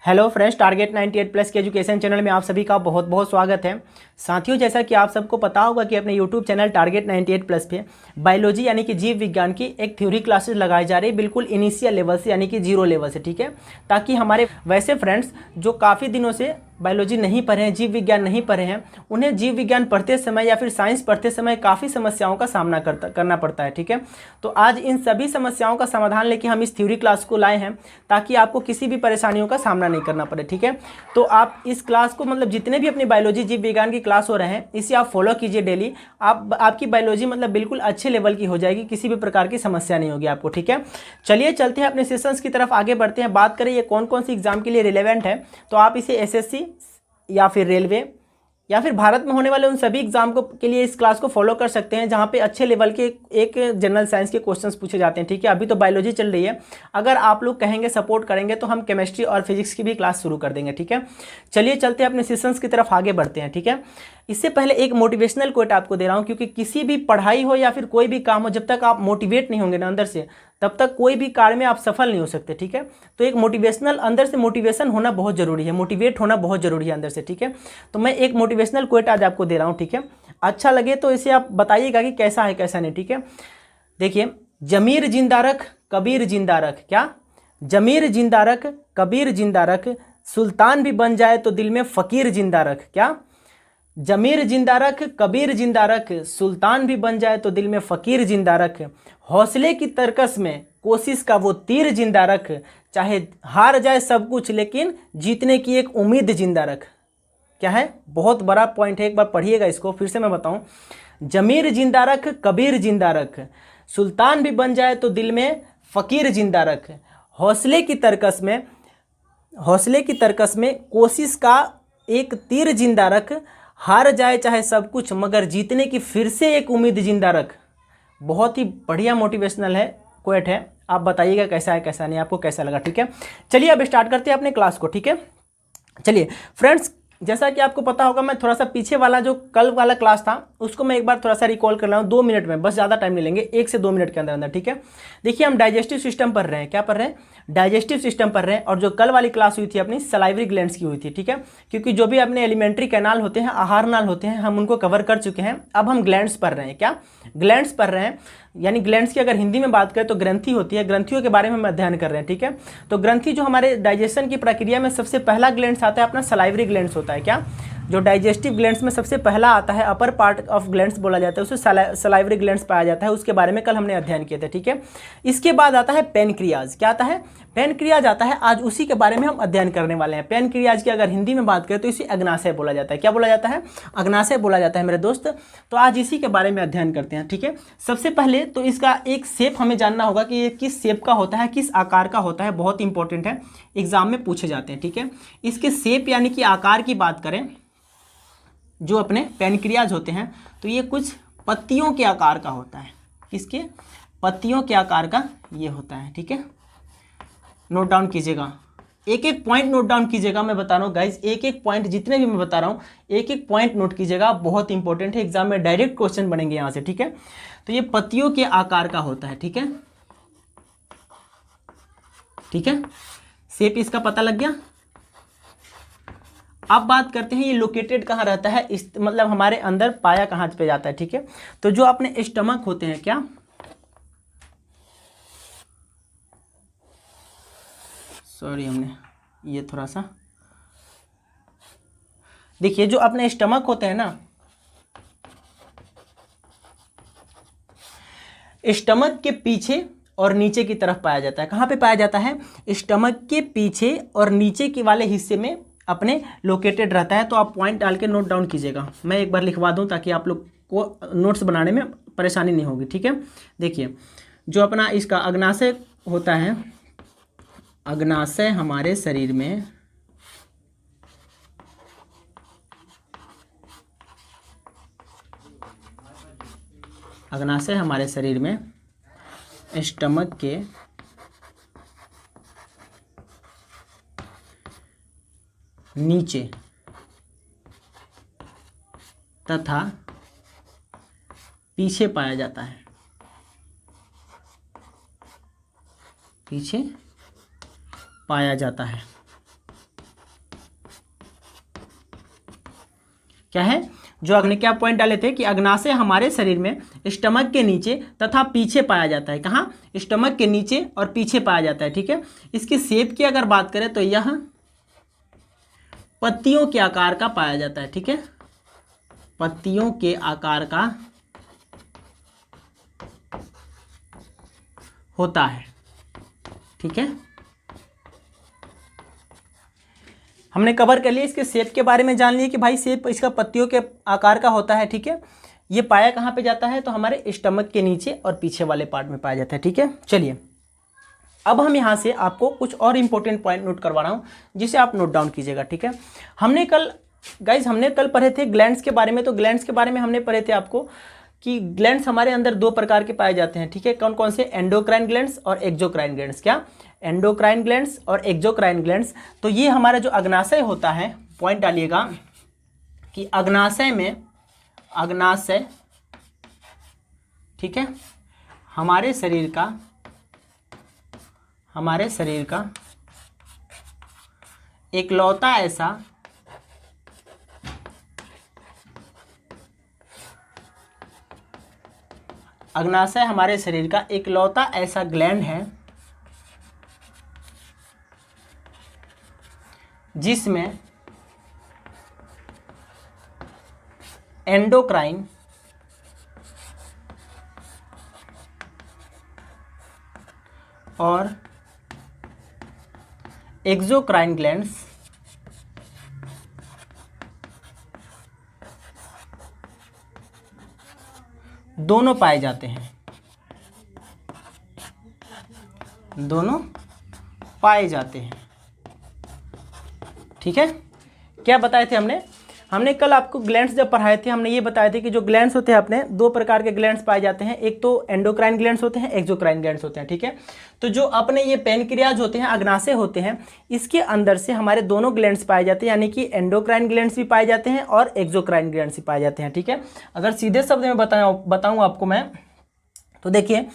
Hello friends, target 98 plus के education channel में आप सभी का बहुत बहुत स्वागत है। साथियों, जैसा कि आप सबको पता होगा कि अपने यूट्यूब चैनल टारगेट 98 प्लस पे बायोलॉजी यानी कि जीव विज्ञान की एक थ्योरी क्लासेस लगाई जा रही है, बिल्कुल इनिशियल लेवल से यानी कि जीरो लेवल से, ठीक है। ताकि हमारे वैसे फ्रेंड्स जो काफ़ी दिनों से बायोलॉजी नहीं पढ़े हैं, जीव विज्ञान नहीं पढ़े हैं, उन्हें जीव विज्ञान पढ़ते समय या फिर साइंस पढ़ते समय काफ़ी समस्याओं का सामना करना पड़ता है, ठीक है। तो आज इन सभी समस्याओं का समाधान लेके हम इस थ्योरी क्लास को लाए हैं ताकि आपको किसी भी परेशानियों का सामना नहीं करना पड़े, ठीक है। तो आप इस क्लास को जितने भी अपनी बायोलॉजी जीव विज्ञान की क्लास हो रहे हैं इसे आप फॉलो कीजिए डेली। आपकी बायोलॉजी बिल्कुल अच्छे लेवल की हो जाएगी, किसी भी प्रकार की समस्या नहीं होगी आपको, ठीक है। चलिए चलते हैं अपने सेशंस की तरफ, आगे बढ़ते हैं। बात करें ये कौन कौन सी एग्जाम के लिए रिलेवेंट है, तो आप इसे एसएससी या फिर रेलवे या फिर भारत में होने वाले उन सभी एग्जाम के लिए इस क्लास को फॉलो कर सकते हैं जहां पे अच्छे लेवल के एक जनरल साइंस के क्वेश्चंस पूछे जाते हैं, ठीक है। अभी तो बायोलॉजी चल रही है, अगर आप लोग कहेंगे सपोर्ट करेंगे तो हम केमिस्ट्री और फिजिक्स की भी क्लास शुरू कर देंगे, ठीक है। चलिए चलते हैं अपने सेशंस की तरफ, आगे बढ़ते हैं, ठीक है। इससे पहले एक मोटिवेशनल कोट आपको दे रहा हूं, क्योंकि किसी भी पढ़ाई हो या फिर कोई भी काम हो, जब तक आप मोटिवेट नहीं होंगे ना अंदर से, तब तक कोई भी कार्य में आप सफल नहीं हो सकते, ठीक है। तो एक मोटिवेशनल अंदर से मोटिवेशन होना बहुत जरूरी है, मोटिवेट होना बहुत जरूरी है अंदर से, ठीक है। तो मैं एक मोटिवेशनल कोट आज आपको दे रहा हूं, ठीक है। अच्छा लगे तो इसे आप बताइएगा कि कैसा है कैसा नहीं, ठीक है। देखिए, जमीर जिंदा रख कबीर जिंदा रख, क्या? जमीर जिंदा रख कबीर जिंदा रख, सुल्तान भी बन जाए तो दिल में फकीर जिंदा रख, क्या? जमीर जिंदा रख कबीर जिंदा रख, सुल्तान भी बन जाए तो दिल में फकीर जिंदा रख, हौसले की तरकस में कोशिश का वो तीर जिंदा रख, चाहे हार जाए सब कुछ लेकिन जीतने की एक उम्मीद जिंदा रख। क्या है? बहुत बड़ा पॉइंट है, एक बार पढ़िएगा इसको, फिर से मैं बताऊं। जमीर जिंदा रख कबीर जिंदा रख, सुल्तान भी बन जाए तो दिल में फकीर जिंदा रख, हौसले की तरकस में कोशिश का एक तीर जिंदा रख, हार जाए चाहे सब कुछ मगर जीतने की फिर से एक उम्मीद जिंदा रख। बहुत ही बढ़िया मोटिवेशनल है, कोट है। आप बताइएगा कैसा है कैसा नहीं, आपको कैसा लगा, ठीक है। चलिए अब स्टार्ट करते हैं अपने क्लास को, ठीक है। चलिए फ्रेंड्स, जैसा कि आपको पता होगा, मैं थोड़ा सा पीछे वाला जो कल वाला क्लास था उसको मैं एक बार थोड़ा सा रिकॉल कर रहा हूँ 2 मिनट में, बस ज़्यादा टाइम नहीं लेंगे, 1 से 2 मिनट के अंदर अंदर, ठीक है। देखिए, हम डाइजेस्टिव सिस्टम पढ़ रहे हैं, क्या पढ़ रहे हैं? डाइजेस्टिव सिस्टम पढ़ रहे हैं। और जो कल वाली क्लास हुई थी अपनी सलाइवरी ग्लैंड्स की हुई थी, ठीक है। क्योंकि जो भी अपने एलिमेंट्री कैनाल होते हैं, आहार नाल होते हैं, हम उनको कवर कर चुके हैं। अब हम ग्लैंड्स पढ़ रहे हैं, क्या? ग्लैंड्स पढ़ रहे हैं। यानी ग्लैंड्स की अगर हिंदी में बात करें तो ग्रंथि होती है, ग्रंथियों के बारे में हम अध्ययन कर रहे हैं, ठीक है। तो ग्रंथि जो हमारे डाइजेशन की प्रक्रिया में सबसे पहला ग्लैंड्स आता है अपना सलाइवरी ग्लैंड्स होता है, क्या? जो डाइजेस्टिव ग्लैंड्स में सबसे पहला आता है, अपर पार्ट ऑफ ग्लैंड्स बोला जाता है, उसे सलाइवरी ग्लैंड्स पाया जाता है। उसके बारे में कल हमने अध्ययन किए थे, ठीक है। इसके बाद आता है पेनक्रियाज। क्या आता है? पेनक्रियाज आता है। आज उसी के बारे में हम अध्ययन करने वाले हैं। पेनक्रियाज की अगर हिंदी में बात करें तो इसे अग्नाशय बोला जाता है। क्या बोला जाता है? अग्नाशय बोला जाता है मेरे दोस्त। तो आज इसी के बारे में अध्ययन करते हैं, ठीक है। सबसे पहले तो इसका एक शेप हमें जानना होगा कि ये किस शेप का होता है, किस आकार का होता है, बहुत इंपॉर्टेंट है, एग्जाम में पूछे जाते हैं, ठीक है। इसके शेप यानी कि आकार की बात करें, जो अपने पेनक्रियाज होते हैं, तो ये कुछ पत्तियों के आकार का होता है। किसके? पत्तियों के आकार का ये होता है, ठीक है। नोट डाउन कीजिएगा, एक एक पॉइंट नोट डाउन कीजिएगा। मैं बता रहा हूँ गाइज, एक एक पॉइंट जितने भी मैं बता रहा हूँ एक एक पॉइंट नोट कीजिएगा, बहुत इंपॉर्टेंट है, एग्जाम में डायरेक्ट क्वेश्चन बनेंगे यहाँ से, ठीक है। तो ये पत्तियों के आकार का होता है, ठीक है, ठीक है। शेप इसका पता लग गया। अब बात करते हैं ये लोकेटेड कहाँ रहता है, इस हमारे अंदर पाया कहाँ पे जाता है, ठीक है। तो जो अपने स्टमक होते हैं, क्या? सॉरी, हमने ये थोड़ा सा देखिए, जो अपने स्टमक होते हैं ना, स्टमक के पीछे और नीचे की तरफ पाया जाता है। कहाँ पे पाया जाता है? स्टमक के पीछे और नीचे के वाले हिस्से में अपने लोकेटेड रहता है। तो आप पॉइंट डाल के नोट डाउन कीजिएगा, मैं एक बार लिखवा दूं ताकि आप लोग को नोट्स बनाने में परेशानी नहीं होगी, ठीक है। देखिए, जो अपना इसका अग्नाशय होता है, अग्नाशय हमारे शरीर में स्टमक के नीचे तथा पीछे पाया जाता है, पीछे पाया जाता है। क्या है, जो अग्नि क्या पॉइंट डाले थे कि अग्नाशय हमारे शरीर में स्टमक के नीचे तथा पीछे पाया जाता है। कहाँ, स्टमक के नीचे और पीछे पाया जाता है। ठीक है, इसकी शेप की अगर बात करें तो यह पत्तियों के आकार का पाया जाता है। ठीक है, पत्तियों के आकार का होता है। ठीक है, हमने कवर कर लिया, इसके शेप के बारे में जान लिया कि भाई शेप इसका पत्तियों के आकार का होता है। ठीक है, ये पाया कहाँ पे जाता है, तो हमारे स्टमक के नीचे और पीछे वाले पार्ट में पाया जाता है। ठीक है, चलिए अब हम यहाँ से आपको कुछ और इंपॉर्टेंट पॉइंट नोट करवा रहा हूँ, जिसे आप नोट डाउन कीजिएगा। ठीक है, हमने कल पढ़े थे ग्लैंड्स के बारे में। तो ग्लैंड्स के बारे में हमने पढ़े थे आपको कि ग्लैंड्स हमारे अंदर दो प्रकार के पाए जाते हैं। ठीक है, कौन कौन से, एंडोक्राइन ग्लैंड्स और एक्सोक्राइन ग्लैंड्स। क्या, एंडोक्राइन ग्लैंड्स और एक्सोक्राइन ग्लैंड्स। तो ये हमारा जो अग्नाशय होता है, पॉइंट डालिएगा कि अग्नाशय में, अग्नाशय, ठीक है, हमारे शरीर का इकलौता ऐसा अग्नाशय हमारे शरीर का इकलौता ऐसा ग्लैंड है जिसमें एंडोक्राइन और एक्सोक्राइन ग्लैंड्स दोनों पाए जाते हैं। दोनों पाए जाते हैं। ठीक है, क्या बताए थे हमने कल आपको ग्लैंड्स जब पढ़ाए थे, हमने ये बताए थे कि जो ग्लैंड्स होते हैं अपने दो प्रकार के ग्लैंड्स पाए जाते हैं। एक तो एंडोक्राइन ग्लैंड्स होते हैं, एक्सोक्राइन ग्लैंड्स होते हैं। ठीक है, तो जो अपने ये पैनक्रियाज होते हैं, अग्नाशय होते हैं, इसके अंदर से हमारे दोनों ग्लैंड्स पाए जाते हैं, यानी कि एंडोक्राइन ग्लैंड्स भी पाए जाते हैं और एक्सोक्राइन ग्लैंड्स भी पाए जाते हैं। ठीक है, अगर सीधे शब्द में बताऊँ आपको मैं, तो देखिए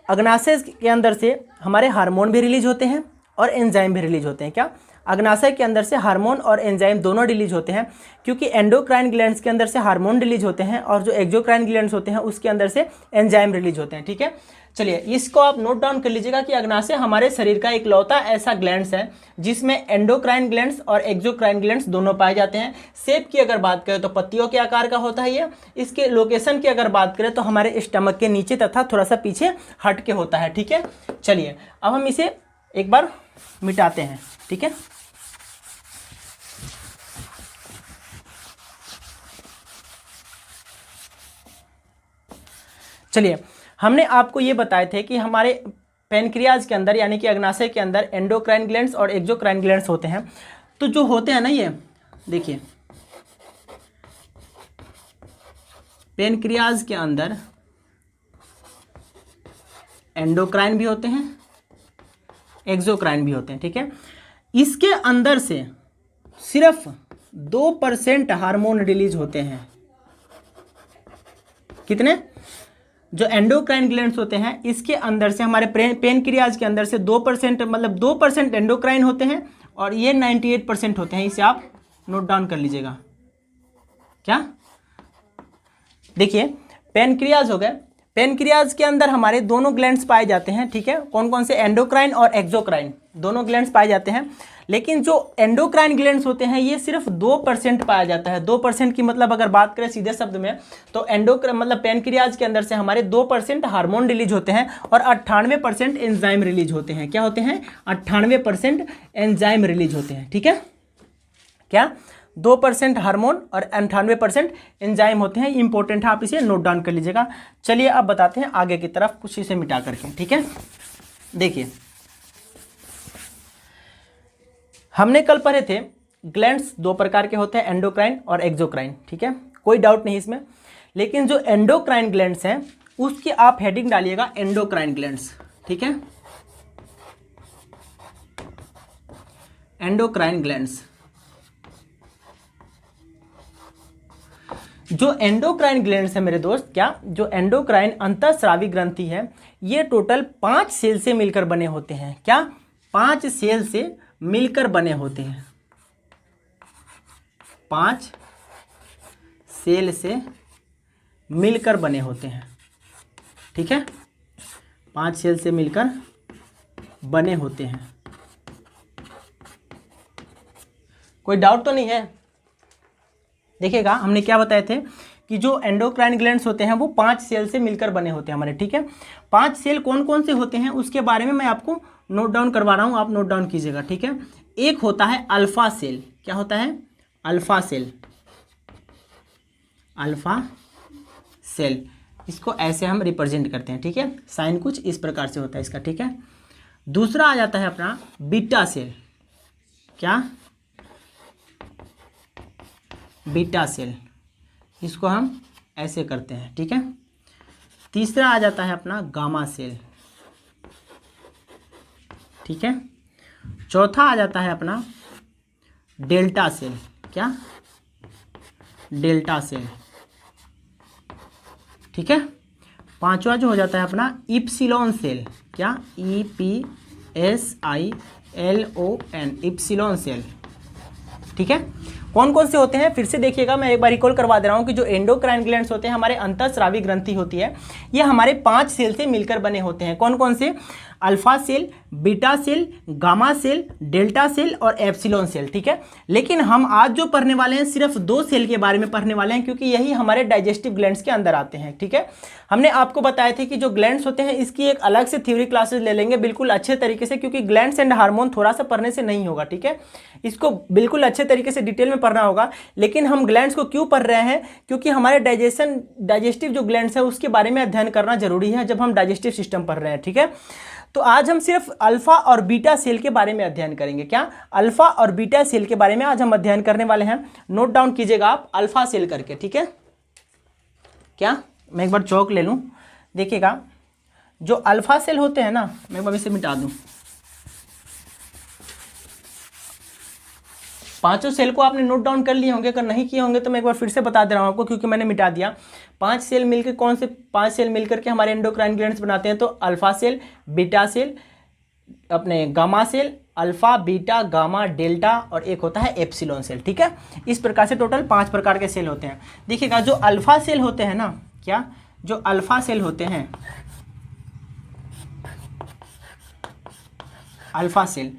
अग्नाशय के अंदर से हमारे हार्मोन भी रिलीज होते हैं और एंजाइम भी रिलीज होते हैं। क्या, अग्नाशय के अंदर से हार्मोन और एंजाइम दोनों रिलीज होते हैं, क्योंकि एंडोक्राइन ग्लैंड्स के अंदर से हार्मोन रिलीज होते हैं और जो एक्सोक्राइन ग्लैंड्स होते हैं उसके अंदर से एंजाइम रिलीज होते हैं। ठीक है, चलिए इसको आप नोट डाउन कर लीजिएगा कि अग्नाशय हमारे शरीर का इकलौता ऐसा ग्लैंड्स है जिसमें एंडोक्राइन ग्लैंड्स और एक्सोक्राइन ग्लैंड्स दोनों पाए जाते हैं। शेप की अगर बात करें तो पत्तियों के आकार का होता है ये। इसके लोकेशन की अगर बात करें तो हमारे स्टमक के नीचे तथा थोड़ा सा पीछे हट के होता है। ठीक है, चलिए अब हम इसे एक बार मिटाते हैं। ठीक है, चलिए हमने आपको ये बताए थे कि हमारे पैनक्रियाज के अंदर यानी कि अग्नाशय के अंदर एंडोक्राइन ग्लैंड्स और एक्सोक्राइन ग्लैंड्स होते हैं। तो जो होते हैं ना, ये देखिए पैनक्रियाज के अंदर एंडोक्राइन भी होते हैं, एक्सोक्राइन भी होते हैं। ठीक है, इसके अंदर से सिर्फ 2% हार्मोन रिलीज होते हैं। कितने, जो एंडोक्राइन ग्लैंड्स होते हैं इसके अंदर से हमारे पैनक्रियाज के अंदर से 2%, मतलब 2% एंडोक्राइन होते हैं और ये 98% होते हैं। इसे आप नोट डाउन कर लीजिएगा। क्या, देखिए पैनक्रियाज हो गए, पैनक्रियाज के अंदर हमारे दोनों ग्लैंड्स पाए जाते हैं। ठीक है, कौन कौन से, एंडोक्राइन और एक्सोक्राइन दोनों ग्लैंड्स पाए जाते हैं। लेकिन जो एंडोक्राइन ग्लैंड्स होते हैं ये सिर्फ 2% पाया जाता है। 2% की मतलब अगर बात करें सीधे शब्द में तो एंडोक्राइन मतलब पैनक्रियाज के अंदर से हमारे 2% हार्मोन रिलीज होते हैं और 98% एंजाइम रिलीज होते हैं। क्या होते हैं, 98% एंजाइम रिलीज होते हैं। ठीक है, क्या, 2% हार्मोन और 98% एंजाइम होते हैं। इंपॉर्टेंट है, आप इसे नोट डाउन कर लीजिएगा। चलिए अब बताते हैं आगे की तरफ कुछ इसे मिटा करके। ठीक है, देखिए हमने कल पढ़े थे ग्लैंड्स दो प्रकार के होते हैं, एंडोक्राइन और एक्सोक्राइन। ठीक है, कोई डाउट नहीं इसमें। लेकिन जो एंडोक्राइन ग्लैंड्स हैं उसकी आप हेडिंग डालिएगा एंडोक्राइन ग्लैंड्स। ठीक है, एंडोक्राइन ग्लैंड्स। जो एंडोक्राइन ग्लैंड्स है मेरे दोस्त, क्या, जो एंडोक्राइन अंतःस्रावी ग्रंथि है ये टोटल 5 सेल से मिलकर बने होते हैं। क्या, 5 सेल से मिलकर बने होते हैं। 5 सेल से मिलकर बने होते हैं। ठीक है, 5 सेल से मिलकर बने होते हैं। कोई डाउट तो नहीं है? देखिएगा, हमने क्या बताए थे कि जो एंडोक्राइन ग्लैंड्स होते हैं वो 5 सेल से मिलकर बने होते हैं हमारे। ठीक है, 5 सेल कौन कौन से होते हैं उसके बारे में मैं आपको नोट डाउन करवा रहा हूँ, आप नोट डाउन कीजिएगा। ठीक है, एक होता है अल्फा सेल। क्या होता है? Alpha cell. अल्फा सेल, इसको ऐसे हम रिप्रेजेंट करते हैं। ठीक है, साइन कुछ इस प्रकार से होता है इसका। ठीक है, दूसरा आ जाता है अपना बीटा सेल। क्या? बीटा सेल, इसको हम ऐसे करते हैं। ठीक है, तीसरा आ जाता है अपना गामा सेल। ठीक है, चौथा आ जाता है अपना डेल्टा सेल। क्या? Delta cell. ठीक है, पांचवा जो हो जाता है अपना इप्सिलॉन सेल। क्या? EPSILON, epsilon cell. ठीक है, कौन कौन से होते हैं फिर से देखिएगा, मैं एक बार रिकॉल करवा दे रहा हूँ कि जो एंडोक्राइन ग्लैंड्स होते हैं, हमारे अंतःस्रावी ग्रंथि होती है, ये हमारे 5 सेल से मिलकर बने होते हैं। कौन कौन से? Alpha cell, beta cell, gamma cell, delta cell और एप्सिलॉन सेल। ठीक है, लेकिन हम आज जो पढ़ने वाले हैं सिर्फ 2 सेल के बारे में पढ़ने वाले हैं, क्योंकि यही हमारे डाइजेस्टिव ग्लैंड्स के अंदर आते हैं। ठीक है, हमने आपको बताया था कि जो ग्लैंड्स होते हैं इसकी एक अलग से थ्योरी क्लासेस ले लेंगे बिल्कुल अच्छे तरीके से, क्योंकि ग्लैंड्स एंड हार्मोन थोड़ा सा पढ़ने से नहीं होगा। ठीक है, इसको बिल्कुल अच्छे तरीके से डिटेल में पढ़ना होगा। लेकिन हम ग्लैंड्स को क्यों पढ़ रहे हैं? क्योंकि हमारे डाइजेस्टिव जो ग्लैंड्स है उसके बारे में अध्ययन करना जरूरी है जब हम डाइजेस्टिव सिस्टम पढ़ रहे हैं। ठीक है, तो आज हम सिर्फ अल्फा और बीटा सेल के बारे में अध्ययन करेंगे। क्या? अल्फा और बीटा सेल के बारे में आज हम अध्ययन करने वाले हैं। नोट डाउन कीजिएगा आप अल्फा सेल करके। ठीक है, क्या? मैं एक बार चौक ले लूं। देखिएगा, जो अल्फा सेल होते हैं ना, मैं एक बार इसे मिटा दूं। 5 सेल को आपने नोट डाउन कर लिए होंगे, अगर नहीं किए होंगे तो मैं एक बार फिर से बता दे रहा हूँ आपको, क्योंकि मैंने मिटा दिया। 5 सेल मिलकर कौन से 5 सेल मिलकर के हमारे एंडोक्राइन ग्लैंड्स बनाते हैं? तो अल्फा सेल, बीटा सेल, अपने gamma cell, alpha, beta, gamma, delta और एक होता है एप्सिलॉन सेल। ठीक है, इस प्रकार से टोटल 5 प्रकार के सेल होते हैं। देखिएगा, जो अल्फा सेल होते हैं ना, क्या? जो अल्फा सेल होते हैं, अल्फा सेल,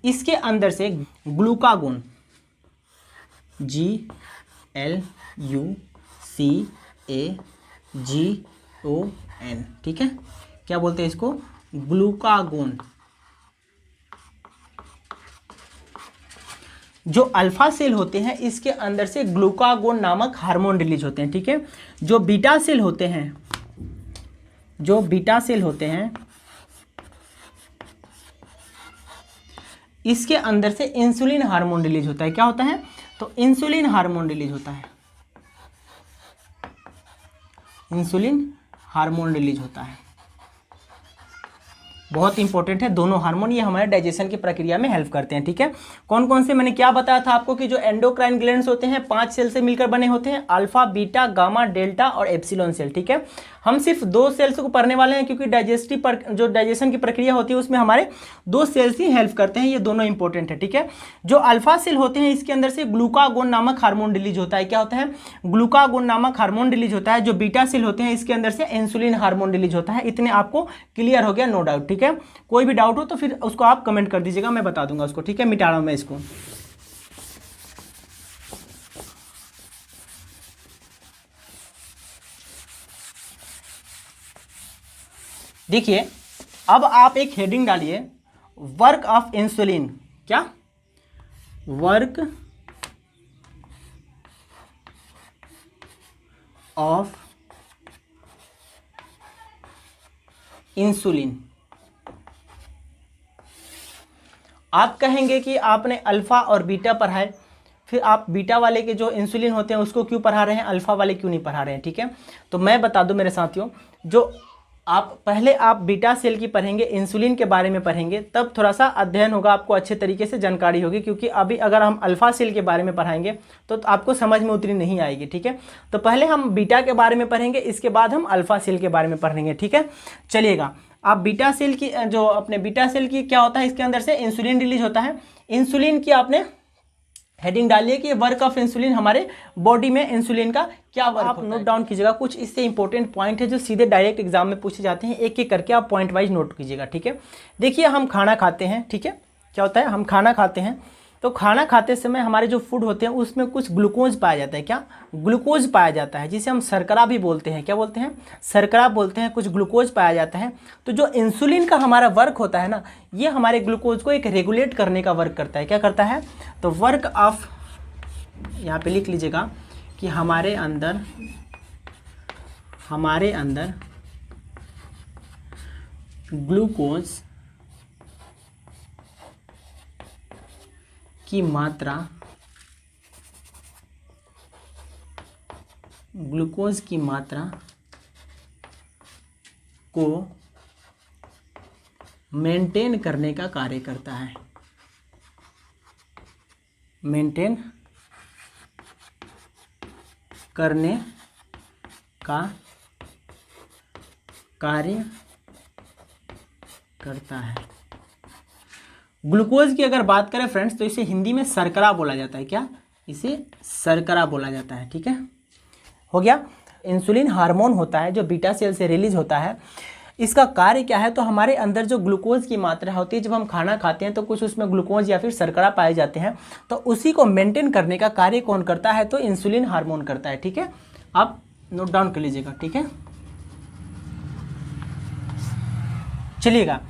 इसके अंदर से ग्लूकागोन, GLUCAGON, ठीक है, क्या बोलते हैं इसको? ग्लूकागोन। जो अल्फा सेल होते हैं इसके अंदर से ग्लूकागोन नामक हार्मोन रिलीज होते हैं। ठीक है, जो बीटा सेल होते हैं, जो बीटा सेल होते हैं इसके अंदर से इंसुलिन हार्मोन रिलीज होता है। क्या होता है? तो इंसुलिन हार्मोन रिलीज होता है, इंसुलिन हार्मोन रिलीज होता है। बहुत इंपॉर्टेंट है दोनों हार्मोन, ये हमारे डाइजेशन की प्रक्रिया में हेल्प करते हैं। ठीक है, कौन कौन से? मैंने क्या बताया था आपको कि जो एंडोक्राइन ग्लैंड्स होते हैं 5 सेल से मिलकर बने होते हैं, अल्फा, बीटा, गामा, डेल्टा और एप्सिलॉन सेल। ठीक है, हम सिर्फ 2 सेल्स को पढ़ने वाले हैं, क्योंकि जो डाइजेशन की प्रक्रिया होती है उसमें हमारे 2 सेल्स ही हेल्प करते हैं, ये दोनों इंपॉर्टेंट है। ठीक है, जो अल्फा सेल होते हैं इसके अंदर से ग्लूकागोन नामक हार्मोन रिलीज होता है। क्या होता है? ग्लूकागोन नामक हार्मोन रिलीज होता है। जो बीटा सेल होते हैं इसके अंदर से इंसुलिन हार्मोन रिलीज होता है। इतने आपको क्लियर हो गया? No doubt. ठीक है, कोई भी डाउट हो तो फिर उसको आप कमेंट कर दीजिएगा, मैं बता दूंगा उसको। ठीक है, मिटा रहा हूं मैं इसको। देखिए, अब आप एक हेडिंग डालिए, वर्क ऑफ इंसुलिन। क्या? Work of insulin. आप कहेंगे कि आपने अल्फा और बीटा पढ़ा है, फिर आप बीटा वाले के जो इंसुलिन होते हैं उसको क्यों पढ़ा रहे हैं, अल्फा वाले क्यों नहीं पढ़ा रहे हैं? ठीक है, तो मैं बता दूं मेरे साथियों, जो पहले आप बीटा सेल की पढ़ेंगे, इंसुलिन के बारे में पढ़ेंगे, तब थोड़ा सा अध्ययन होगा, आपको अच्छे तरीके से जानकारी होगी। क्योंकि अभी अगर हम अल्फा सेल के बारे में पढ़ाएंगे तो आपको समझ में उतनी नहीं आएगी। ठीक है, तो पहले हम बीटा के बारे में पढ़ेंगे, इसके बाद हम अल्फा सेल के बारे में पढ़ेंगे। ठीक है, चलिएगा, आप बीटा सेल की जो बीटा सेल की क्या होता है, इसके अंदर से इंसुलिन रिलीज होता है। इंसुलिन की आपने हेडिंग डालिए कि वर्क ऑफ इंसुलिन, हमारे बॉडी में इंसुलिन का क्या वर्क होता है। नोट डाउन कीजिएगा, कुछ इससे इंपॉर्टेंट पॉइंट है जो सीधे डायरेक्ट एग्जाम में पूछे जाते हैं, एक एक करके आप पॉइंट वाइज नोट कीजिएगा, ठीक है। देखिए हम खाना खाते हैं, ठीक है, क्या होता है, हम खाना खाते हैं, तो खाना खाते समय हमारे जो फूड होते हैं उसमें कुछ ग्लूकोज पाया जाता है, क्या ग्लूकोज पाया जाता है, जिसे हम शर्करा भी बोलते हैं, क्या बोलते हैं, शर्करा बोलते हैं, कुछ ग्लूकोज पाया जाता है। तो जो इंसुलिन का हमारा वर्क होता है ना, ये हमारे ग्लूकोज को एक रेगुलेट करने का वर्क करता है, क्या करता है, तो वर्क ऑफ, यहाँ पे लिख लीजिएगा कि हमारे अंदर ग्लूकोज की मात्रा को मेंटेन करने का कार्य करता है, मेंटेन करने का कार्य करता है। ग्लूकोज की अगर बात करें फ्रेंड्स, तो इसे हिंदी में शर्करा बोला जाता है, क्या, इसे शर्करा बोला जाता है, ठीक है, हो गया। इंसुलिन हार्मोन होता है जो बीटा सेल से रिलीज होता है, इसका कार्य क्या है, तो हमारे अंदर जो ग्लूकोज की मात्रा होती है, जब हम खाना खाते हैं तो कुछ उसमें ग्लूकोज या फिर शर्करा पाए जाते हैं, तो उसी को मेंटेन करने का कार्य कौन करता है, तो इंसुलिन हार्मोन करता है, ठीक है। आप नोट डाउन कर लीजिएगा, ठीक है। चलिएगा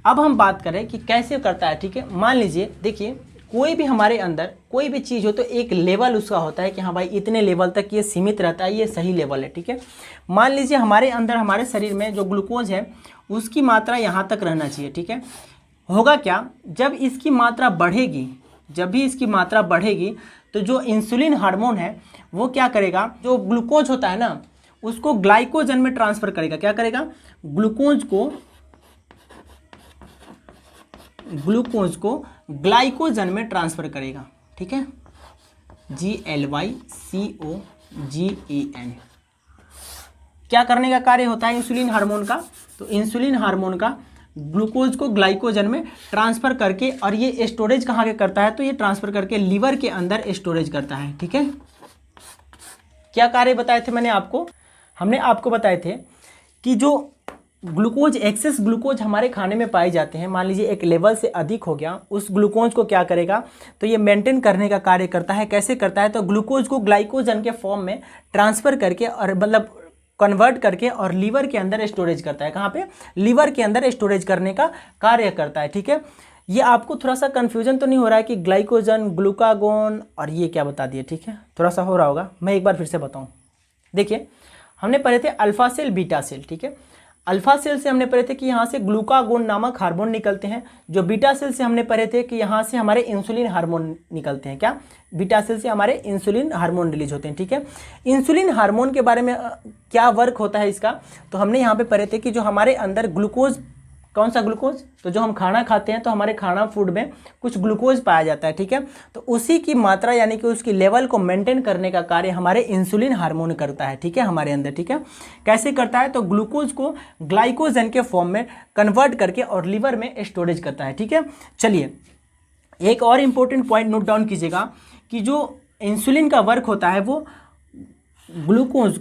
अब हम बात करें कि कैसे करता है, ठीक है। मान लीजिए, देखिए कोई भी हमारे अंदर कोई भी चीज़ हो तो एक लेवल उसका होता है कि हाँ भाई इतने लेवल तक ये सीमित रहता है, ये सही लेवल है, ठीक है। मान लीजिए हमारे अंदर, हमारे शरीर में जो ग्लूकोज है उसकी मात्रा यहाँ तक रहना चाहिए, ठीक है। होगा क्या, जब इसकी मात्रा बढ़ेगी, जब भी इसकी मात्रा बढ़ेगी तो जो इंसुलिन हार्मोन है वो क्या करेगा, जो ग्लूकोज होता है ना उसको ग्लाइकोजन में ट्रांसफर करेगा, क्या करेगा, ग्लूकोज को ग्लाइकोजन में ट्रांसफर करेगा, ठीक है, GLYCOGEN। क्या करने का कार्य होता है इंसुलिन हार्मोन का, तो इंसुलिन हार्मोन का ग्लूकोज को ग्लाइकोजन में ट्रांसफर करके, और ये स्टोरेज कहाँ के करता है, तो ये ट्रांसफर करके लीवर के अंदर स्टोरेज करता है, ठीक है। क्या कार्य बताए थे मैंने आपको, हमने आपको बताए थे कि जो ग्लूकोज, एक्सेस ग्लूकोज हमारे खाने में पाए जाते हैं, मान लीजिए एक लेवल से अधिक हो गया, उस ग्लूकोज को क्या करेगा, तो ये मेंटेन करने का कार्य करता है। कैसे करता है, तो ग्लूकोज को ग्लाइकोजन के फॉर्म में ट्रांसफर करके, और मतलब कन्वर्ट करके, और लीवर के अंदर स्टोरेज करता है, कहाँ पे, लीवर के अंदर स्टोरेज करने का कार्य करता है, ठीक है। ये आपको थोड़ा सा कन्फ्यूजन तो नहीं हो रहा है कि ग्लाइकोजन, ग्लूकागोन और ये क्या बता दिए, ठीक है, थोड़ा सा हो रहा होगा, मैं एक बार फिर से बताऊँ। देखिए हमने पढ़े थे अल्फा सेल, बीटा सेल, ठीक है। अल्फा सेल से हमने पढ़े थे कि यहाँ से ग्लूकागोन नामक हार्मोन निकलते हैं, जो बीटा सेल से हमने पढ़े थे कि यहाँ से हमारे इंसुलिन हार्मोन निकलते हैं, क्या, बीटा सेल से हमारे इंसुलिन हार्मोन रिलीज होते हैं, ठीक है। इंसुलिन हार्मोन के बारे में क्या वर्क होता है इसका, तो हमने यहाँ पे पढ़े थे कि जो हमारे अंदर ग्लूकोज, कौन सा ग्लूकोज, तो जो हम खाना खाते हैं तो हमारे खाना फूड में कुछ ग्लूकोज पाया जाता है, ठीक है। तो उसी की मात्रा यानी कि उसकी लेवल को मेंटेन करने का कार्य हमारे इंसुलिन हार्मोन करता है, ठीक है, हमारे अंदर, ठीक है। कैसे करता है, तो ग्लूकोज को ग्लाइकोजन के फॉर्म में कन्वर्ट करके और लीवर में स्टोरेज करता है, ठीक है। चलिए एक और इम्पोर्टेंट पॉइंट नोट डाउन कीजिएगा कि जो इंसुलिन का वर्क होता है वो ग्लूकोज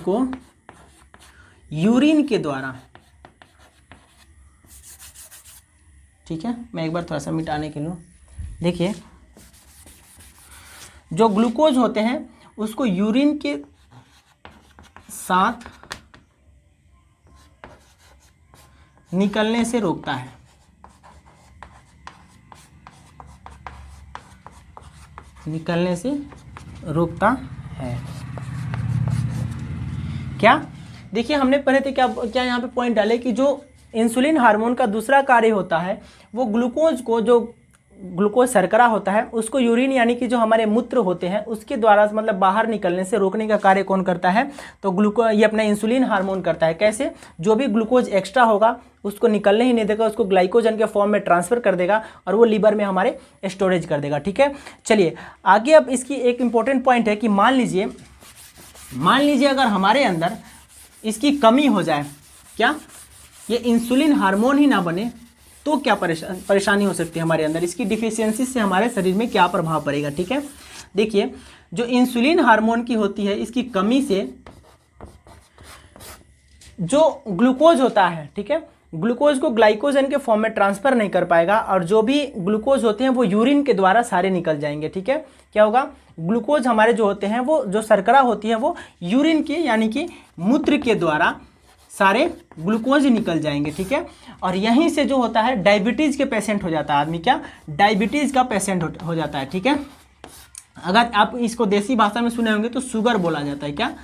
को यूरिन के द्वारा, ठीक है, मैं एक बार थोड़ा सा मिटाने के लिए, देखिए जो ग्लूकोज होते हैं उसको यूरिन के साथ निकलने से रोकता है, निकलने से रोकता है। क्या, देखिए हमने पढ़े थे, क्या यहाँ पे पॉइंट डाले कि जो इंसुलिन हार्मोन का दूसरा कार्य होता है वो ग्लूकोज को, जो ग्लूकोज शर्करा होता है उसको यूरिन यानी कि जो हमारे मूत्र होते हैं उसके द्वारा मतलब बाहर निकलने से रोकने का कार्य कौन करता है, तो ये अपना इंसुलिन हार्मोन करता है। कैसे, जो भी ग्लूकोज एक्स्ट्रा होगा उसको निकलने ही नहीं देगा, उसको ग्लाइकोजन के फॉर्म में ट्रांसफर कर देगा और वो लीवर में हमारे स्टोरेज कर देगा, ठीक है। चलिए आगे, अब इसकी एक इंपॉर्टेंट पॉइंट है कि मान लीजिए अगर हमारे अंदर इसकी कमी हो जाए, क्या, ये इंसुलिन हार्मोन ही ना बने, तो क्या परेशानी हो सकती है हमारे अंदर, इसकी डिफिशियंसी से हमारे शरीर में क्या प्रभाव पड़ेगा। ठीक है, देखिए जो इंसुलिन हार्मोन की होती है, इसकी कमी से जो ग्लूकोज होता है, ठीक है, ग्लूकोज को ग्लाइकोजन के फॉर्म में ट्रांसफर नहीं कर पाएगा और जो भी ग्लूकोज होते हैं वो यूरिन के द्वारा सारे निकल जाएंगे। ठीक है, क्या होगा, ग्लूकोज हमारे जो होते हैं वो जो शर्करा होती है वो यूरिन के यानी कि मूत्र के द्वारा सारे ग्लूकोज निकल जाएंगे। ठीक है, और यहीं से जो होता है डायबिटीज़ के पेशेंट हो जाता है आदमी, क्या डायबिटीज़ का पेशेंट हो जाता है। ठीक है, अगर आप इसको देसी भाषा में सुने होंगे तो शुगर बोला जाता है। क्या,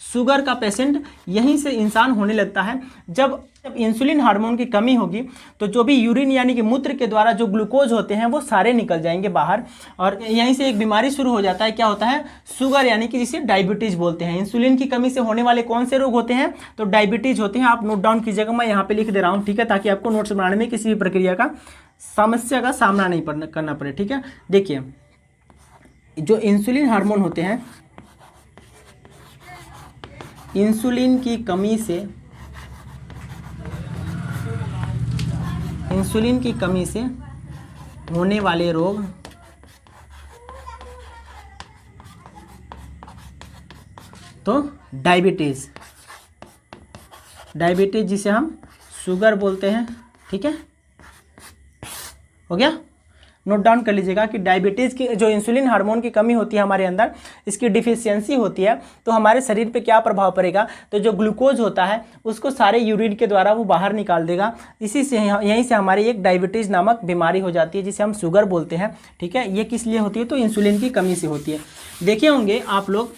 शुगर का पेशेंट यहीं से इंसान होने लगता है। जब इंसुलिन हार्मोन की कमी होगी तो जो भी यूरिन यानी कि मूत्र के द्वारा जो ग्लूकोज होते हैं वो सारे निकल जाएंगे बाहर और यहीं से एक बीमारी शुरू हो जाता है। क्या होता है, शुगर यानी कि जिसे डायबिटीज़ बोलते हैं। इंसुलिन की कमी से होने वाले कौन से रोग होते हैं, तो डायबिटीज़ होते हैं। आप नोट डाउन कीजिएगा, मैं यहाँ पे लिख दे रहा हूँ। ठीक है, ताकि आपको नोट्स बनाने में किसी भी प्रक्रिया का समस्या का सामना नहीं करना पड़े। ठीक है, देखिए जो इंसुलिन हार्मोन होते हैं, इंसुलिन की कमी से होने वाले रोग तो डायबिटीज़ जिसे हम शुगर बोलते हैं। ठीक है, हो गया, नोट डाउन कर लीजिएगा कि डायबिटीज़ की जो इंसुलिन हार्मोन की कमी होती है हमारे अंदर, इसकी डिफिशियंसी होती है तो हमारे शरीर पे क्या प्रभाव पड़ेगा, तो जो ग्लूकोज होता है उसको सारे यूरिन के द्वारा वो बाहर निकाल देगा। इसी से यहीं से हमारी एक डायबिटीज़ नामक बीमारी हो जाती है जिसे हम शुगर बोलते हैं। ठीक है, ये किस लिए होती है, तो इंसुलिन की कमी से होती है। देखे होंगे आप लोग,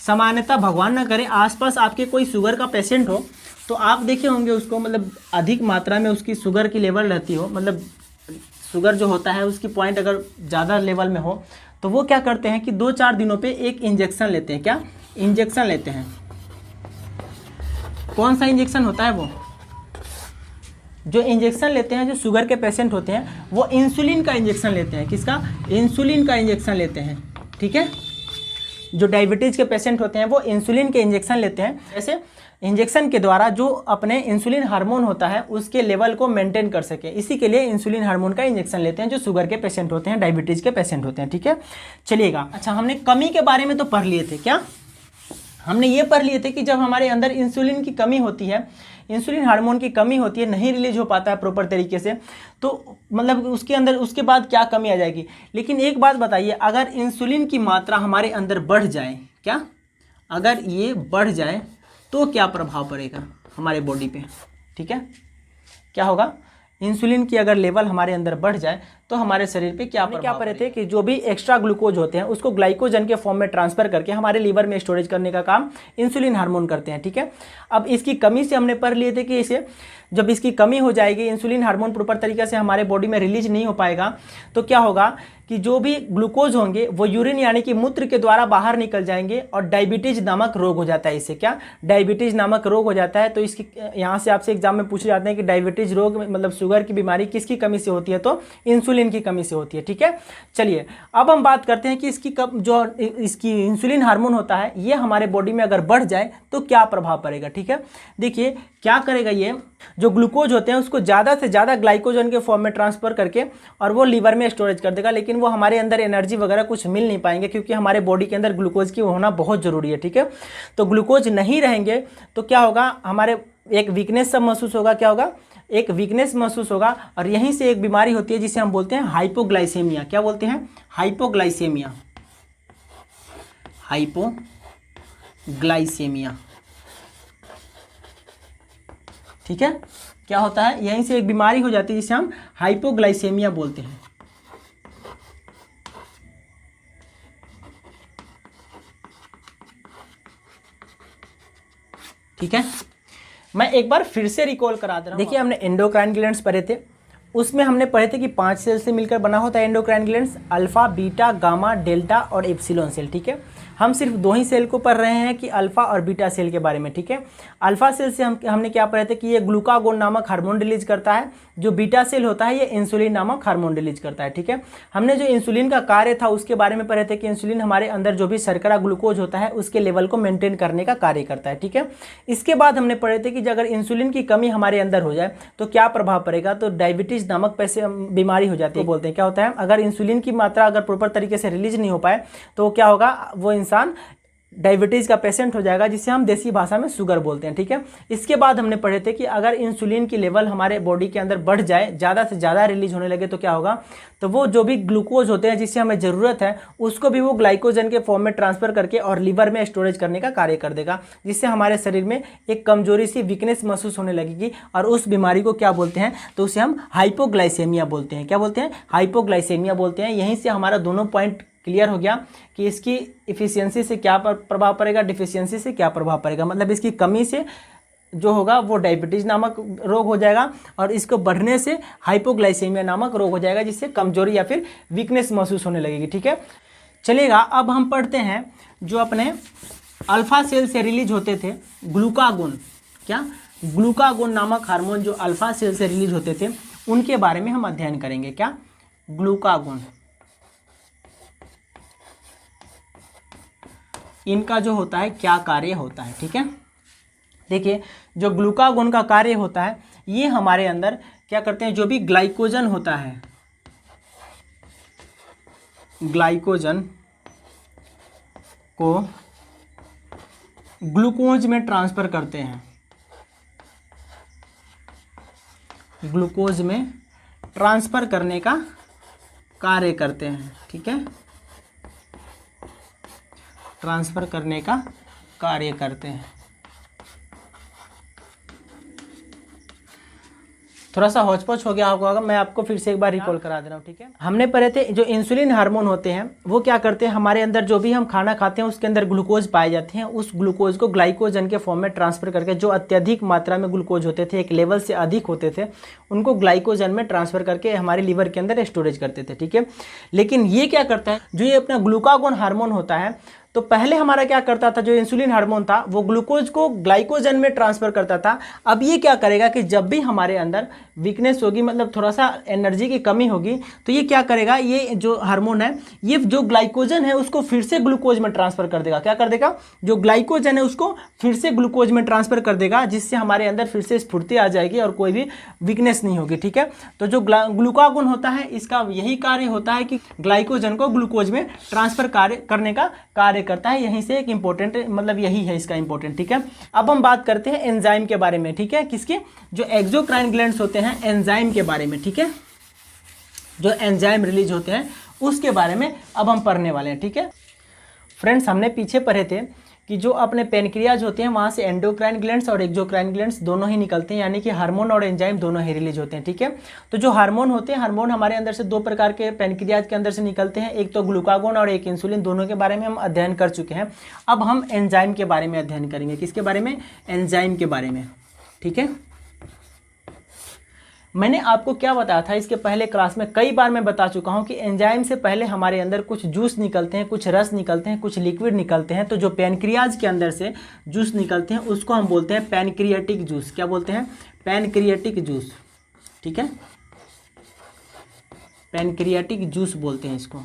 सामान्यतः भगवान न करे आसपास आपके कोई शुगर का पेशेंट हो तो आप देखे होंगे उसको, मतलब अधिक मात्रा में उसकी शुगर की लेवल रहती हो, मतलब शुगर जो होता है उसकी पॉइंट अगर ज़्यादा लेवल में हो तो वो क्या करते हैं कि 2-4 दिनों पे एक इंजेक्शन लेते हैं। क्या, इंजेक्शन लेते हैं। कौन सा इंजेक्शन होता है, वो जो इंजेक्शन लेते हैं जो शुगर के पेशेंट होते हैं वो इंसुलिन का इंजेक्शन लेते हैं। किसका, इंसुलिन का इंजेक्शन लेते हैं। ठीक है, जो डायबिटीज़ के पेशेंट होते हैं वो इंसुलिन के इंजेक्शन लेते हैं। ऐसे इंजेक्शन के द्वारा जो अपने इंसुलिन हार्मोन होता है उसके लेवल को मेंटेन कर सके, इसी के लिए इंसुलिन हार्मोन का इंजेक्शन लेते हैं जो शुगर के पेशेंट होते हैं, डायबिटीज़ के पेशेंट होते हैं। ठीक है, चलिएगा, अच्छा हमने कमी के बारे में तो पढ़ लिए थे। क्या, हमने ये पढ़ लिए थे कि जब हमारे अंदर इंसुलिन की कमी होती है, इंसुलिन हार्मोन की कमी होती है, नहीं रिलीज हो पाता है प्रॉपर तरीके से, तो मतलब उसके अंदर उसके बाद क्या कमी आ जाएगी। लेकिन एक बात बताइए, अगर इंसुलिन की मात्रा हमारे अंदर बढ़ जाए, क्या, अगर ये बढ़ जाए तो क्या प्रभाव पड़ेगा हमारे बॉडी पे। ठीक है, क्या होगा, इंसुलिन की अगर लेवल हमारे अंदर बढ़ जाए तो हमारे शरीर पे क्या पड़े थे कि जो भी एक्स्ट्रा ग्लूकोज होते हैं उसको ग्लाइकोजन के फॉर्म में ट्रांसफर करके हमारे लीवर में स्टोरेज करने का काम इंसुलिन हार्मोन करते हैं। ठीक है, अब इसकी कमी से हमने पढ़ लिए थे कि इसे जब इसकी कमी हो जाएगी, इंसुलिन हार्मोन प्रॉपर तरीके से हमारे बॉडी में रिलीज नहीं हो पाएगा तो क्या होगा कि जो भी ग्लूकोज होंगे वो यूरिन यानी कि मूत्र के द्वारा बाहर निकल जाएंगे और डायबिटीज़ नामक रोग हो जाता है। इससे क्या, डायबिटीज़ नामक रोग हो जाता है। तो इसकी यहाँ से आपसे एग्जाम में पूछे जाते हैं कि डायबिटीज़ रोग मतलब शुगर की बीमारी किसकी कमी से होती है, तो इंसुलिन की कमी से होती है। ठीक है, चलिए अब हम बात करते हैं कि इसकी इंसुलिन हार्मोन होता है ये हमारे बॉडी में अगर बढ़ जाए तो क्या प्रभाव पड़ेगा। ठीक है, देखिए क्या करेगा, ये जो ग्लूकोज होते हैं उसको ज़्यादा से ज़्यादा ग्लाइकोजन के फॉर्म में ट्रांसफर करके और वो लीवर में स्टोरेज कर देगा, लेकिन वो हमारे अंदर एनर्जी वगैरह कुछ मिल नहीं पाएंगे क्योंकि हमारे बॉडी के अंदर ग्लूकोज की होना बहुत ज़रूरी है। ठीक है, तो ग्लूकोज नहीं रहेंगे तो क्या होगा, हमारे एक वीकनेस सब महसूस होगा। क्या होगा, एक वीकनेस महसूस होगा और यहीं से एक बीमारी होती है जिसे हम बोलते हैं हाइपोग्लाइसेमिया। क्या बोलते हैं, हाइपोग्लाइसेमिया। हाइपोग्लाइसेमिया, ठीक है, क्या होता है, यहीं से एक बीमारी हो जाती है जिसे हम हाइपोग्लाइसेमिया बोलते हैं। ठीक है, मैं एक बार फिर से रिकॉल करा दे रहा हूं। देखिए हमने एंडोक्राइन ग्लैंड्स पढ़े थे, उसमें हमने पढ़े थे कि 5 सेल से मिलकर बना होता है endocrine glands, alpha, beta, gamma, delta और एप्सिलॉन सेल। ठीक है, हम सिर्फ दो ही सेल को पढ़ रहे हैं कि अल्फा और बीटा सेल के बारे में, ठीक है। अल्फा सेल से हमने क्या पढ़े थे कि ये ग्लूकागोन नामक हार्मोन रिलीज करता है। जो बीटा सेल होता है ये इंसुलिन नामक हार्मोन रिलीज करता है, ठीक है। हमने जो इंसुलिन का कार्य था उसके बारे में पढ़े थे कि इंसुलिन हमारे अंदर जो भी शर्करा ग्लूकोज होता है उसके लेवल को मेंटेन करने का कार्य करता है, ठीक है। इसके बाद हमने पढ़े थे कि अगर इंसुलिन की कमी हमारे अंदर हो जाए तो क्या प्रभाव पड़ेगा, तो डायबिटीज नामक बीमारी हो जाती है। बोलते हैं क्या होता है, अगर इंसुलिन की मात्रा अगर प्रॉपर तरीके से रिलीज नहीं हो पाए तो क्या होगा, वो इंसान डायबिटीज़ का पेशेंट हो जाएगा, जिसे हम देसी भाषा में शुगर बोलते हैं, ठीक है। इसके बाद हमने पढ़े थे कि अगर इंसुलिन की लेवल हमारे बॉडी के अंदर बढ़ जाए, ज़्यादा से ज़्यादा रिलीज होने लगे तो क्या होगा, तो वो जो भी ग्लूकोज होते हैं जिससे हमें ज़रूरत है उसको भी वो ग्लाइकोजन के फॉर्म में ट्रांसफ़र करके और लीवर में स्टोरेज करने का कार्य कर देगा, जिससे हमारे शरीर में एक कमजोरी सी वीकनेस महसूस होने लगेगी। और उस बीमारी को क्या बोलते हैं, तो उसे हम हाइपोग्लाइसेमिया बोलते हैं। क्या बोलते हैं, हाइपोग्लाइसेमिया बोलते हैं। यहीं से हमारा दोनों पॉइंट क्लियर हो गया कि इसकी इफिशियंसी से क्या प्रभाव पड़ेगा, डिफिशियंसी से क्या प्रभाव पड़ेगा। मतलब इसकी कमी से जो होगा वो डायबिटीज़ नामक रोग हो जाएगा और इसको बढ़ने से हाइपोग्लाइसेमिया नामक रोग हो जाएगा, जिससे कमजोरी या फिर वीकनेस महसूस होने लगेगी, ठीक है। चलिएगा, अब हम पढ़ते हैं जो अपने अल्फा सेल से रिलीज होते थे ग्लूकागोन। क्या, ग्लूकागोन नामक हार्मोन जो अल्फा सेल से रिलीज होते थे उनके बारे में हम अध्ययन करेंगे। क्या, ग्लूकागोन, इनका जो होता है क्या कार्य होता है, ठीक है। देखिए, जो ग्लूकागोन का कार्य होता है ये हमारे अंदर क्या करते हैं, जो भी ग्लाइकोजन होता है, ग्लाइकोजन को ग्लूकोज में ट्रांसफर करते हैं, ग्लूकोज में ट्रांसफर करने का कार्य करते हैं, ठीक है, ट्रांसफर करने का कार्य करते हैं। थोड़ा सा हौच-पौच हो गया होगा, मैं आपको फिर से एक बार रिकॉल करा दे रहा हूँ, ठीक है। हमने पढ़े थे जो इंसुलिन हार्मोन होते हैं वो क्या करते हैं, हमारे अंदर जो भी हम खाना खाते हैं उसके अंदर ग्लूकोज पाए जाते हैं, उस ग्लूकोज को ग्लाइकोजन के फॉर्म में ट्रांसफर करके, जो अत्यधिक मात्रा में ग्लूकोज होते थे, एक लेवल से अधिक होते थे, उनको ग्लाइकोजन में ट्रांसफर करके हमारे लीवर के अंदर स्टोरेज करते थे, ठीक है। लेकिन ये क्या करता है, जो ये अपना ग्लूकागोन हार्मोन होता है, तो पहले हमारा क्या करता था, जो इंसुलिन हार्मोन था वो ग्लूकोज को ग्लाइकोजन में ट्रांसफर करता था। अब ये क्या करेगा कि जब भी हमारे अंदर वीकनेस होगी, मतलब थोड़ा सा एनर्जी की कमी होगी, तो ये क्या करेगा, ये जो हार्मोन है ये जो ग्लाइकोजन है उसको फिर से ग्लूकोज में ट्रांसफर कर देगा। क्या कर देगा, जो ग्लाइकोजन है उसको फिर से ग्लूकोज में ट्रांसफर कर देगा, जिससे हमारे अंदर फिर से स्फूर्ति आ जाएगी और कोई भी वीकनेस नहीं होगी, ठीक है। तो जो ग्लूकागोन होता है इसका यही कार्य होता है कि ग्लाइकोजन को ग्लूकोज में ट्रांसफर करने का कार्य करता है। यहीं से एक इंपॉर्टेंट, मतलब यही है इसका इंपॉर्टेंट, ठीक है। अब हम बात करते हैं एंजाइम के बारे में, ठीक है। किसके, जो एक्सोक्राइन ग्लैंड्स होते हैं, एंजाइम के बारे में, ठीक है। जो एंजाइम रिलीज होते हैं उसके बारे में अब हम पढ़ने वाले हैं, ठीक है। फ्रेंड्स, हमने पीछे पढ़े थे कि जो अपने पेनक्रियाज होते हैं वहाँ से एंडोक्राइन ग्लैंड्स और एक्सोक्राइन ग्लैंड्स दोनों ही निकलते हैं, यानी कि हार्मोन और एंजाइम दोनों ही रिलीज होते हैं, ठीक है। तो जो हार्मोन होते हैं, हार्मोन हमारे अंदर से दो प्रकार के पेनक्रियाज के अंदर से निकलते हैं, एक तो ग्लूकागोन और एक इंसुलिन, दोनों के बारे में हम अध्ययन कर चुके हैं। अब हम एंजाइम के बारे में अध्ययन करेंगे। किसके बारे में, एंजाइम के बारे में, ठीक है। मैंने आपको क्या बताया था इसके पहले क्लास में, कई बार मैं बता चुका हूं कि एंजाइम से पहले हमारे अंदर कुछ जूस निकलते हैं, कुछ रस निकलते हैं, कुछ लिक्विड निकलते हैं। तो जो पैनक्रियाज के अंदर से जूस निकलते हैं उसको हम बोलते हैं पैनक्रियाटिक जूस। क्या बोलते हैं, पैनक्रियाटिक जूस, ठीक है। पैनक्रियाटिक जूस बोलते हैं इसको।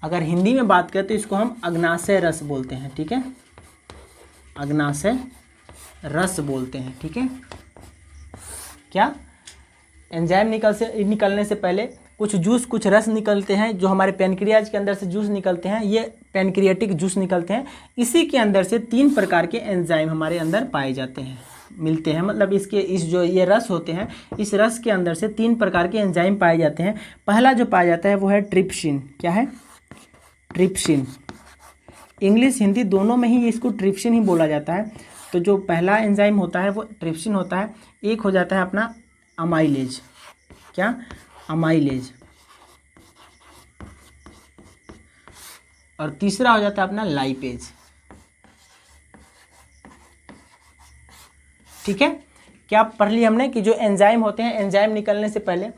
अगर हिंदी में बात करें तो इसको हम अग्नाशय रस बोलते हैं, ठीक है, अग्नाशय रस बोलते हैं, ठीक है। क्या, एंजाइम निकलने से पहले कुछ जूस, कुछ रस निकलते हैं, जो हमारे पैनक्रियाज के अंदर से जूस निकलते हैं, ये पैनक्रियाटिक जूस निकलते हैं। इसी के अंदर से 3 प्रकार के एंजाइम हमारे अंदर पाए जाते हैं, मिलते हैं। मतलब इस जो ये रस होते हैं, इस रस के अंदर से 3 प्रकार के एंजाइम पाए जाते हैं। पहला जो पाया जाता है वो है ट्रिप्सिन। क्या है, ट्रिप्सिन। इंग्लिश हिंदी दोनों में ही इसको ट्रिप्सिन ही बोला जाता है। तो जो पहला एंजाइम होता है वो ट्रिप्सिन होता है। एक हो जाता है अपना अमाइलेज। क्या, अमाइलेज। और तीसरा हो जाता है अपना लाइपेज, ठीक है। क्या पढ़ लिया हमने कि जो एंजाइम होते हैं, एंजाइम निकलने से पहले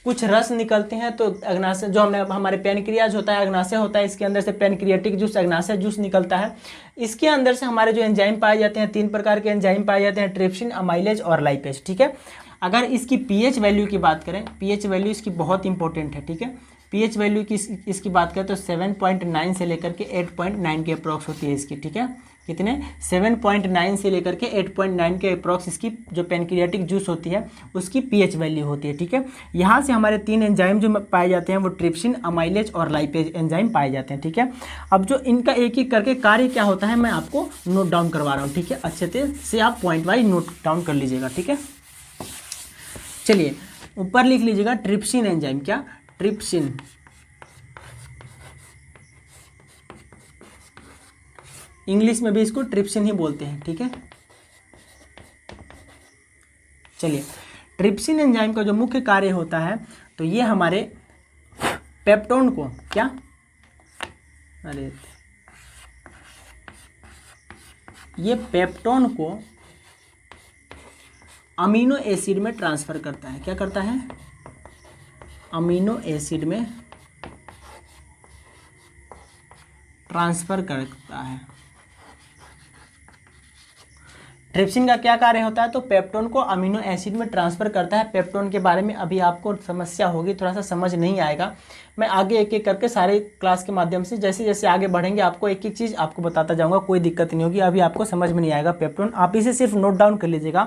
कुछ रस निकलते हैं, तो अग्नाशय जो हमारे पेनक्रियाज होता है, अग्नाशय होता है, इसके अंदर से पेनक्रियाटिक जूस, अग्नाशय जूस निकलता है। इसके अंदर से हमारे जो एंजाइम पाए जाते हैं, 3 प्रकार के एंजाइम पाए जाते हैं, ट्रिप्सिन, अमाइलेज और लाइपेज। ठीक है, अगर इसकी पीएच वैल्यू की बात करें, पीएच वैल्यू इसकी बहुत इंपॉर्टेंट है। ठीक है, पीएच वैल्यू की इसकी बात करें तो 7.9 से लेकर के 8.9 के अप्रॉक्स होती है इसकी। ठीक है, कितने 7.9 से लेकर के 8.9 के अप्रॉक्स इसकी जो पेनक्रियाटिक जूस होती है उसकी पीएच वैल्यू होती है। ठीक है, यहाँ से हमारे 3 एंजाइम जो पाए जाते हैं वो ट्रिप्सिन, अमाइलेज और लाइपेज एंजाइम पाए जाते हैं। ठीक है, अब जो इनका एक एक करके कार्य क्या होता है मैं आपको नोट डाउन करवा रहा हूँ। ठीक है, अच्छे से आप पॉइंट वाइज नोट डाउन कर लीजिएगा। ठीक है, चलिए ऊपर लिख लीजिएगा ट्रिप्सिन एंजाइम। क्या? ट्रिप्सिन। इंग्लिश में भी इसको ट्रिप्सिन ही बोलते हैं। ठीक है, चलिए ट्रिप्सिन एंजाइम का जो मुख्य कार्य होता है तो ये हमारे पेप्टोन को क्या, अरे ये पेप्टोन को अमीनो एसिड में ट्रांसफर करता है। क्या करता है? अमीनो एसिड में ट्रांसफर करता है। ट्रिप्सिन का क्या कार्य होता है? तो पेप्टोन को अमीनो एसिड में ट्रांसफर करता है। पेप्टोन के बारे में अभी आपको समस्या होगी, थोड़ा सा समझ नहीं आएगा। मैं आगे एक एक करके सारे क्लास के माध्यम से जैसे जैसे आगे बढ़ेंगे आपको एक एक चीज़ आपको बताता जाऊंगा, कोई दिक्कत नहीं होगी। अभी आपको समझ में नहीं आएगा पेप्टोन, आप इसे सिर्फ नोट डाउन कर लीजिएगा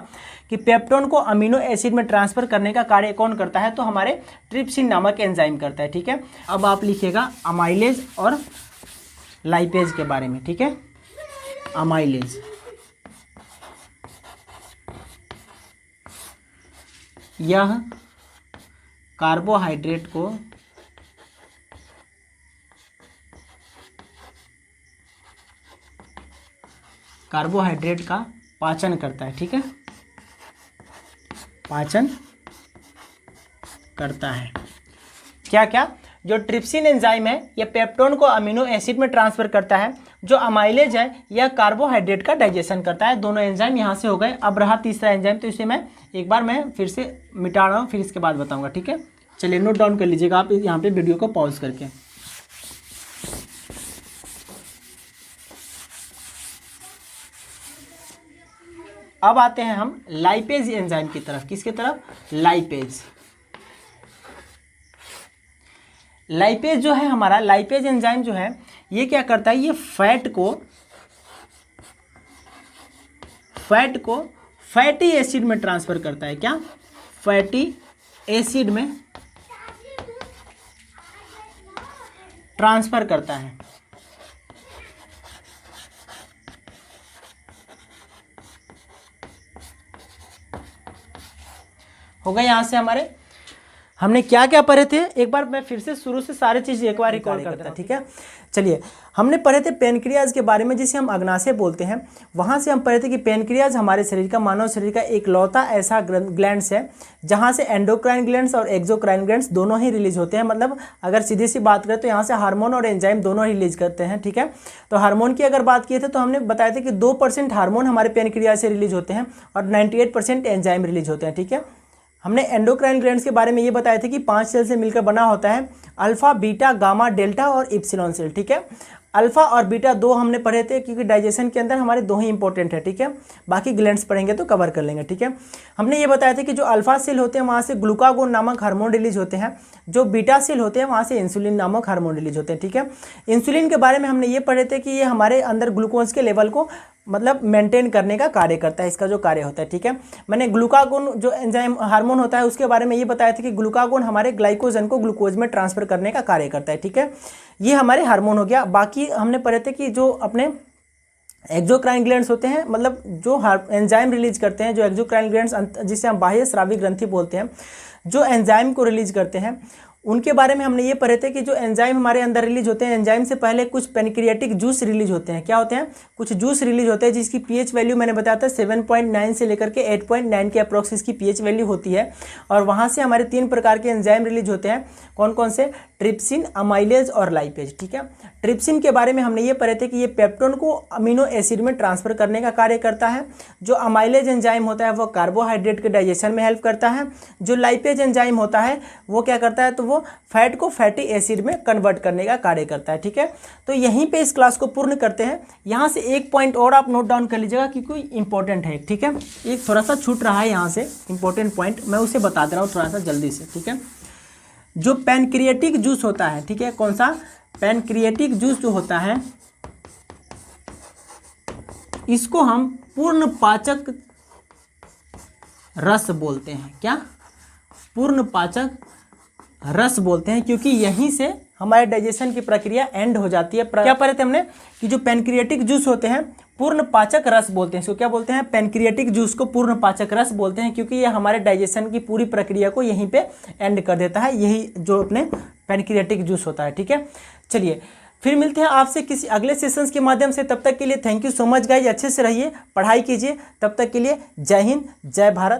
कि पेप्टोन को अमीनो एसिड में ट्रांसफर करने का कार्य कौन करता है? तो हमारे ट्रिप्सिन नामक एंजाइम करता है। ठीक है, अब आप लिखिएगा अमाइलेज और लाइपेज के बारे में। ठीक है, अमाइलेज, यह कार्बोहाइड्रेट को का पाचन करता है। ठीक है, पाचन करता है। क्या क्या? जो ट्रिप्सिन एंजाइम है यह पेप्टोन को अमीनो एसिड में ट्रांसफर करता है। जो अमाइलेज है यह कार्बोहाइड्रेट का डाइजेशन करता है। दोनों एंजाइम यहाँ से हो गए। अब रहा तीसरा एंजाइम, तो इसे मैं एक बार फिर से मिटा रहा हूँ, फिर इसके बाद बताऊंगा। ठीक है, चलिए नोट डाउन कर लीजिएगा आप यहाँ पे वीडियो को पॉज करके। अब आते हैं हम लाइपेज एंजाइम की तरफ। किसके तरफ? लाइपेज। लाइपेज जो है हमारा, लाइपेज एंजाइम जो है ये क्या करता है? ये फैट को फैटी एसिड में ट्रांसफर करता है। क्या? फैटी एसिड में ट्रांसफर करता है। हो गया यहाँ से हमारे, हमने क्या क्या पढ़े थे? एक बार मैं फिर से शुरू से सारी चीज़ एक बार रिकॉल करता हूँ। ठीक है, चलिए हमने पढ़े थे पेनक्रियाज के बारे में, जिसे हम अग्नाशय बोलते हैं। वहाँ से हम पढ़े थे कि पेनक्रियाज हमारे शरीर का, मानव शरीर का एक लौता ऐसा ग्लैंड्स है जहाँ से एंडोक्राइन ग्लैंड्स और एक्सोक्राइन ग्लैंड्स दोनों ही रिलीज होते हैं। मतलब अगर सीधी सी बात करें तो यहाँ से हार्मोन और एंजाइम दोनों रिलीज करते हैं। ठीक है, तो हार्मोन की अगर बात किए थे तो हमने बताया था कि 2% हार्मोन हमारे पेनक्रियाज से रिलीज होते हैं और 98% एंजाइम रिलीज होते हैं। ठीक है, हमने एंडोक्राइन ग्लैंड्स के बारे में ये बताया था कि 5 सेल से मिलकर बना होता है, अल्फा, बीटा, गामा, डेल्टा और इप्सिलॉन सेल। ठीक है, अल्फा और बीटा 2 हमने पढ़े थे क्योंकि डाइजेशन के अंदर हमारे 2 ही इंपॉर्टेंट है। ठीक है, बाकी ग्लैंड्स पढ़ेंगे तो कवर कर लेंगे। ठीक है, हमने ये बताया था कि जो अल्फा सेल होते हैं वहाँ से ग्लूकागोन नामक हार्मोन रिलीज होते हैं, जो बीटा सेल होते हैं वहाँ से इंसुलिन नामक हार्मोन रिलीज होते हैं। ठीक है, इंसुलिन के बारे में हमने ये पढ़े थे कि ये हमारे अंदर ग्लूकोज के लेवल को मतलब मेंटेन करने का कार्य करता है, इसका जो कार्य होता है। ठीक है, मैंने ग्लूकागोन जो एंजाइम हार्मोन होता है उसके बारे में ये बताया था कि ग्लूकागोन हमारे ग्लाइकोजन को ग्लूकोज में ट्रांसफर करने का कार्य करता है। ठीक है, ये हमारे हार्मोन हो गया। बाकी हमने पढ़े थे कि जो अपने एक्सोक्राइन ग्लैंड्स होते हैं, मतलब जो एंजाइम रिलीज करते हैं, जो एक्सोक्राइन ग्लैंड्स जिसे हम बाह्य स्रावी ग्रंथि बोलते हैं, जो एंजाइम को रिलीज करते हैं उनके बारे में हमने ये पढ़े थे कि जो एंजाइम हमारे अंदर रिलीज होते हैं, एंजाइम से पहले कुछ पैनक्रियाटिक जूस रिलीज होते हैं। क्या होते हैं? कुछ जूस रिलीज होते हैं जिसकी पीएच वैल्यू मैंने बताया था 7.9 से लेकर के 8.9 के अप्रोक्स इसकी पीएच वैल्यू होती है। और वहाँ से हमारे 3 प्रकार के एंजाइम रिलीज होते हैं। कौन कौन से? ट्रिप्सिन, अमाइलेज और लाइपेज। ठीक है, ट्रिप्सिन के बारे में हमने ये पढ़े थे कि ये पेप्टोन को अमीनो एसिड में ट्रांसफर करने का कार्य करता है। जो अमाइलेज एंजाइम होता है वो कार्बोहाइड्रेट के डाइजेशन में हेल्प करता है। जो लाइपेज एंजाइम होता है वो क्या करता है? तो वो फैट को फैटी एसिड में कन्वर्ट करने का कार्य करता है। ठीक है, तो यहीं पे इस क्लास को पूर्ण करते हैं। यहाँ से एक पॉइंट और आप नोट डाउन कर लीजिएगा कि कोई इंपॉर्टेंट है। ठीक है, एक थोड़ा सा छूट रहा है यहाँ से इंपॉर्टेंट पॉइंट, मैं उसे बता दे रहा हूँ थोड़ा सा जल्दी से। ठीक है, जो पैनक्रियाटिक जूस होता है, ठीक है, कौन सा? पैनक्रियाटिक जूस जो होता है इसको हम पूर्ण पाचक रस बोलते हैं। क्या? पूर्ण पाचक रस बोलते हैं, क्योंकि यहीं से हमारे डाइजेशन की प्रक्रिया एंड हो जाती है। क्या पढ़े थे हमने कि जो पैनक्रियाटिक जूस होते हैं पूर्ण पाचक रस बोलते हैं। इसको क्या बोलते हैं? पैनक्रियाटिक जूस को पूर्ण पाचक रस बोलते हैं, क्योंकि ये हमारे डाइजेशन की पूरी प्रक्रिया को यहीं पे एंड कर देता है। यही जो अपने पैनक्रियाटिक जूस होता है। ठीक है, चलिए फिर मिलते हैं आपसे किसी अगले सेशंस के माध्यम से। तब तक के लिए thank you so much guys, अच्छे से रहिए, पढ़ाई कीजिए। तब तक के लिए जय हिंद, जय भारत।